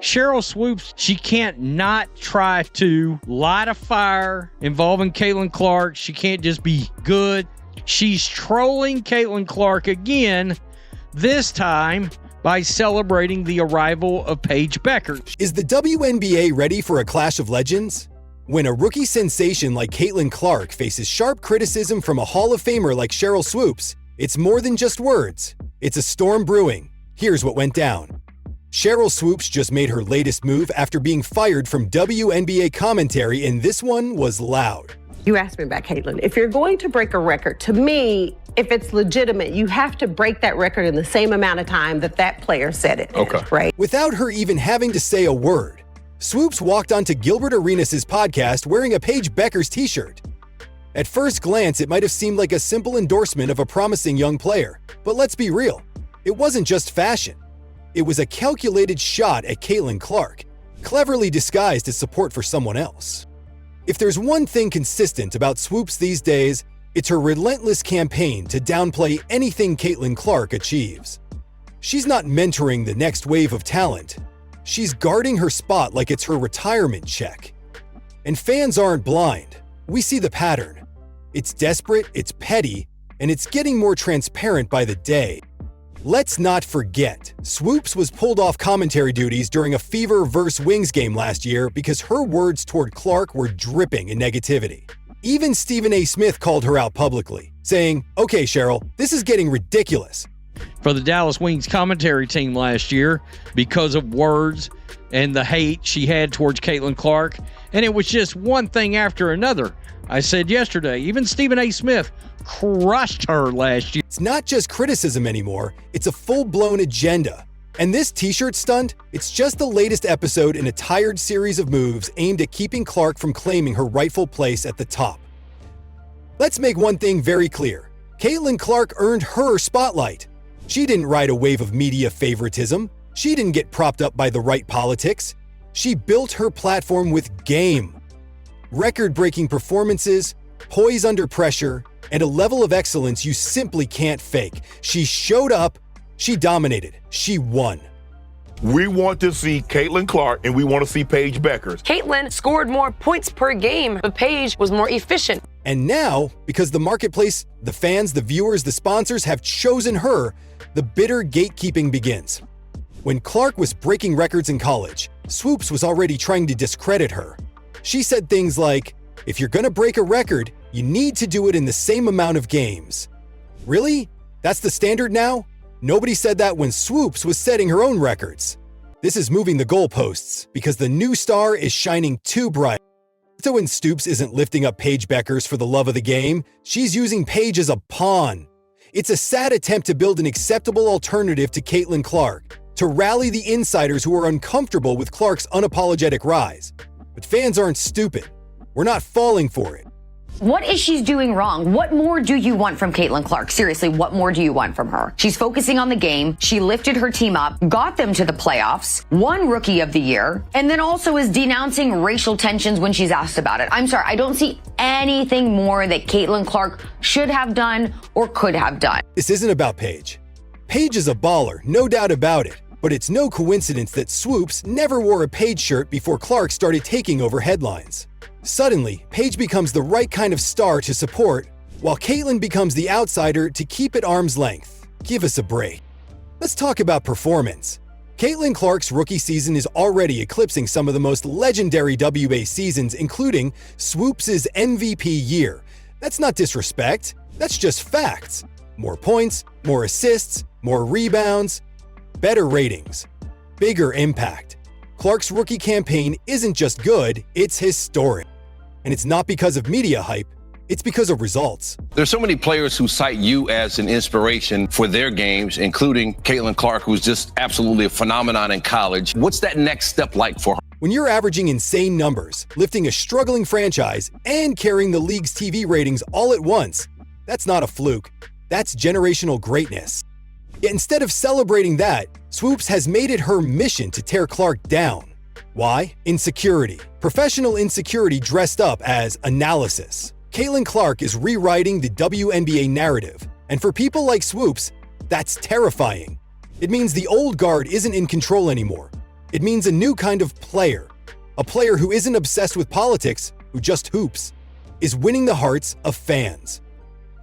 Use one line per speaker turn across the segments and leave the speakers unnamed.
Sheryl Swoopes, she can't not try to light a fire involving Caitlin Clark. She can't just be good. She's trolling Caitlin Clark again, this time by celebrating the arrival of Paige Becker.
Is the WNBA ready for a clash of legends? When a rookie sensation like Caitlin Clark faces sharp criticism from a Hall of Famer like Sheryl Swoopes, it's more than just words. It's a storm brewing. Here's what went down. Sheryl Swoopes just made her latest move after being fired from WNBA commentary, and this one was loud.
You asked me about Caitlin. If you're going to break a record, to me, if it's legitimate, you have to break that record in the same amount of time that player said it.
Okay.
Right?
Without her even having to say a word, Swoopes walked onto Gilbert Arenas' podcast wearing a Paige Beckers t-shirt. At first glance, it might have seemed like a simple endorsement of a promising young player. But let's be real, it wasn't just fashion. It was a calculated shot at Caitlin Clark, cleverly disguised as support for someone else. If there's one thing consistent about Swoopes these days, it's her relentless campaign to downplay anything Caitlin Clark achieves. She's not mentoring the next wave of talent. She's guarding her spot like it's her retirement check. And fans aren't blind. We see the pattern. It's desperate, it's petty, and it's getting more transparent by the day. Let's not forget, Swoopes was pulled off commentary duties during a Fever vs. Wings game last year because her words toward Clark were dripping in negativity. Even Stephen A. Smith called her out publicly, saying, "Okay, Sheryl, this is getting ridiculous."
For the Dallas Wings commentary team last year, because of words and the hate she had towards Caitlin Clark, and it was just one thing after another. I said yesterday, even Stephen A. Smith crushed her last year.
It's not just criticism anymore, it's a full-blown agenda. And this t-shirt stunt, it's just the latest episode in a tired series of moves aimed at keeping Clark from claiming her rightful place at the top. Let's make one thing very clear. Caitlin Clark earned her spotlight. She didn't ride a wave of media favoritism. She didn't get propped up by the right politics. She built her platform with game. Record-breaking performances, poise under pressure, and a level of excellence you simply can't fake. She showed up, she dominated, she won.
We want to see Caitlin Clark and we want to see Paige Beckers.
Caitlin scored more points per game, but Paige was more efficient.
And now, because the marketplace, the fans, the viewers, the sponsors have chosen her, the bitter gatekeeping begins. When Clark was breaking records in college, Swoopes was already trying to discredit her. She said things like, "If you're gonna break a record, you need to do it in the same amount of games." Really? That's the standard now? Nobody said that when Swoopes was setting her own records. This is moving the goalposts because the new star is shining too bright. So when Stoops isn't lifting up Paige Beckers for the love of the game, she's using Paige as a pawn. It's a sad attempt to build an acceptable alternative to Caitlin Clark, to rally the insiders who are uncomfortable with Clark's unapologetic rise. But fans aren't stupid. We're not falling for it.
What is she doing wrong? What more do you want from Caitlin Clark? Seriously, what more do you want from her? She's focusing on the game. She lifted her team up, got them to the playoffs, won Rookie of the Year, and then also is denouncing racial tensions when she's asked about it. I'm sorry, I don't see anything more that Caitlin Clark should have done or could have done.
This isn't about Paige. Paige is a baller, no doubt about it. But it's no coincidence that Swoopes never wore a Paige shirt before Clark started taking over headlines. Suddenly, Paige becomes the right kind of star to support, while Caitlin becomes the outsider to keep at arm's length. Give us a break. Let's talk about performance. Caitlin Clark's rookie season is already eclipsing some of the most legendary WNBA seasons, including Swoopes' MVP year. That's not disrespect, that's just facts. More points, more assists, more rebounds, better ratings, bigger impact. Clark's rookie campaign isn't just good, it's historic. And it's not because of media hype, it's because of results.
There's so many players who cite you as an inspiration for their games, including Caitlin Clark, who's just absolutely a phenomenon in college. What's that next step like for her?
When you're averaging insane numbers, lifting a struggling franchise, and carrying the league's TV ratings all at once, that's not a fluke. That's generational greatness. Yet instead of celebrating that, Swoopes has made it her mission to tear Clark down. Why? Insecurity. Professional insecurity dressed up as analysis. Caitlin Clark is rewriting the WNBA narrative, and for people like Swoopes, that's terrifying. It means the old guard isn't in control anymore. It means a new kind of player. A player who isn't obsessed with politics, who just hoops, is winning the hearts of fans.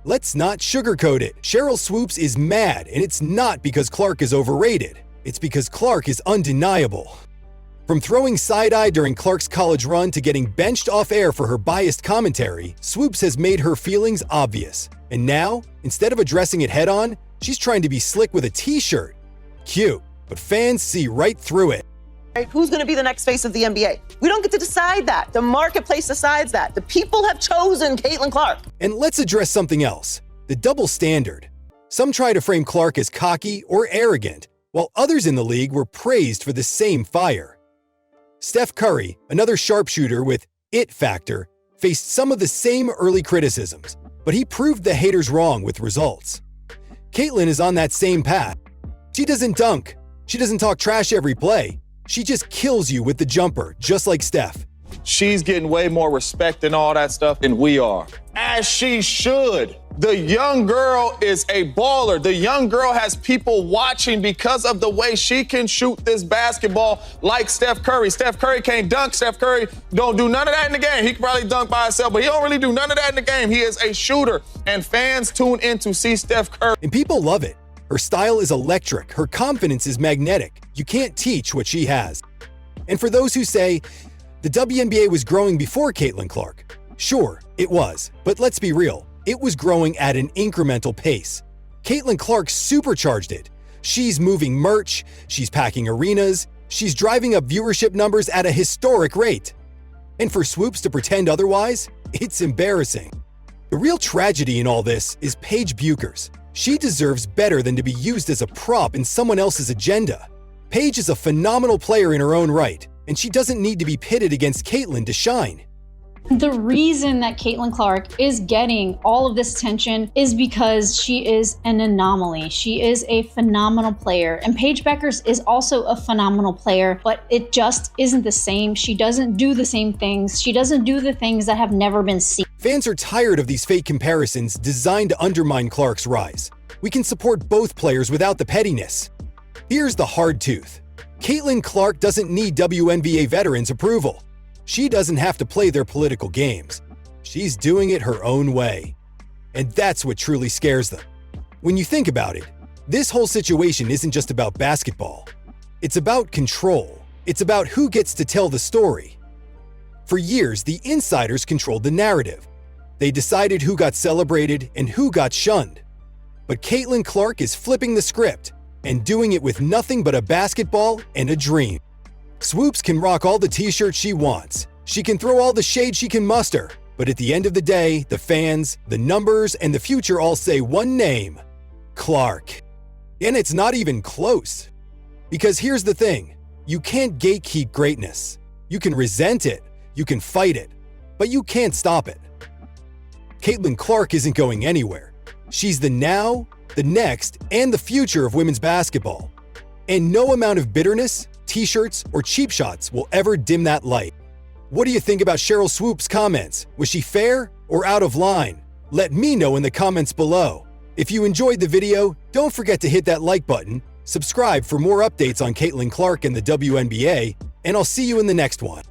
Let's not sugarcoat it. Sheryl Swoopes is mad, and it's not because Clark is overrated. It's because Clark is undeniable. From throwing side-eye during Clark's college run to getting benched off air for her biased commentary, Swoopes has made her feelings obvious. And now, instead of addressing it head-on, she's trying to be slick with a t-shirt. Cute, but fans see right through it.
Who's going to be the next face of the NBA? We don't get to decide that. The marketplace decides that. The people have chosen Caitlin Clark.
And let's address something else, the double standard. Some try to frame Clark as cocky or arrogant, while others in the league were praised for the same fire. Steph Curry, another sharpshooter with it factor, faced some of the same early criticisms, but he proved the haters wrong with results. Caitlin is on that same path. She doesn't dunk. She doesn't talk trash every play. She just kills you with the jumper, just like Steph.
She's getting way more respect and all that stuff than we are. As she should. The young girl is a baller. The young girl has people watching because of the way she can shoot this basketball like Steph Curry. Steph Curry can't dunk. Steph Curry don't do none of that in the game. He can probably dunk by himself, but he don't really do none of that in the game. He is a shooter, and fans tune in to see Steph Curry.
And people love it. Her style is electric. Her confidence is magnetic. You can't teach what she has. And for those who say, the WNBA was growing before Caitlin Clark, sure, it was. But let's be real. It was growing at an incremental pace. Caitlin Clark supercharged it. She's moving merch, she's packing arenas, she's driving up viewership numbers at a historic rate. And for Swoopes to pretend otherwise, it's embarrassing. The real tragedy in all this is Paige Bueckers. She deserves better than to be used as a prop in someone else's agenda. Paige is a phenomenal player in her own right, and she doesn't need to be pitted against Caitlin to shine.
The reason that Caitlin Clark is getting all of this attention is because she is an anomaly. She is a phenomenal player. And Paige Bueckers is also a phenomenal player, but it just isn't the same. She doesn't do the same things. She doesn't do the things that have never been seen.
Fans are tired of these fake comparisons designed to undermine Clark's rise. We can support both players without the pettiness. Here's the hard truth. Caitlin Clark doesn't need WNBA veterans' approval. She doesn't have to play their political games. She's doing it her own way. And that's what truly scares them. When you think about it, this whole situation isn't just about basketball. It's about control. It's about who gets to tell the story. For years, the insiders controlled the narrative. They decided who got celebrated and who got shunned. But Caitlin Clark is flipping the script and doing it with nothing but a basketball and a dream. Swoopes can rock all the t-shirts she wants. She can throw all the shade she can muster. But at the end of the day, the fans, the numbers, and the future all say one name: Clark. And it's not even close. Because here's the thing. You can't gatekeep greatness. You can resent it. You can fight it. But you can't stop it. Caitlin Clark isn't going anywhere. She's the now, the next, and the future of women's basketball. And no amount of bitterness, t-shirts, or cheap shots will ever dim that light. What do you think about Sheryl Swoopes' comments? Was she fair or out of line? Let me know in the comments below. If you enjoyed the video, don't forget to hit that like button, subscribe for more updates on Caitlin Clark and the WNBA, and I'll see you in the next one.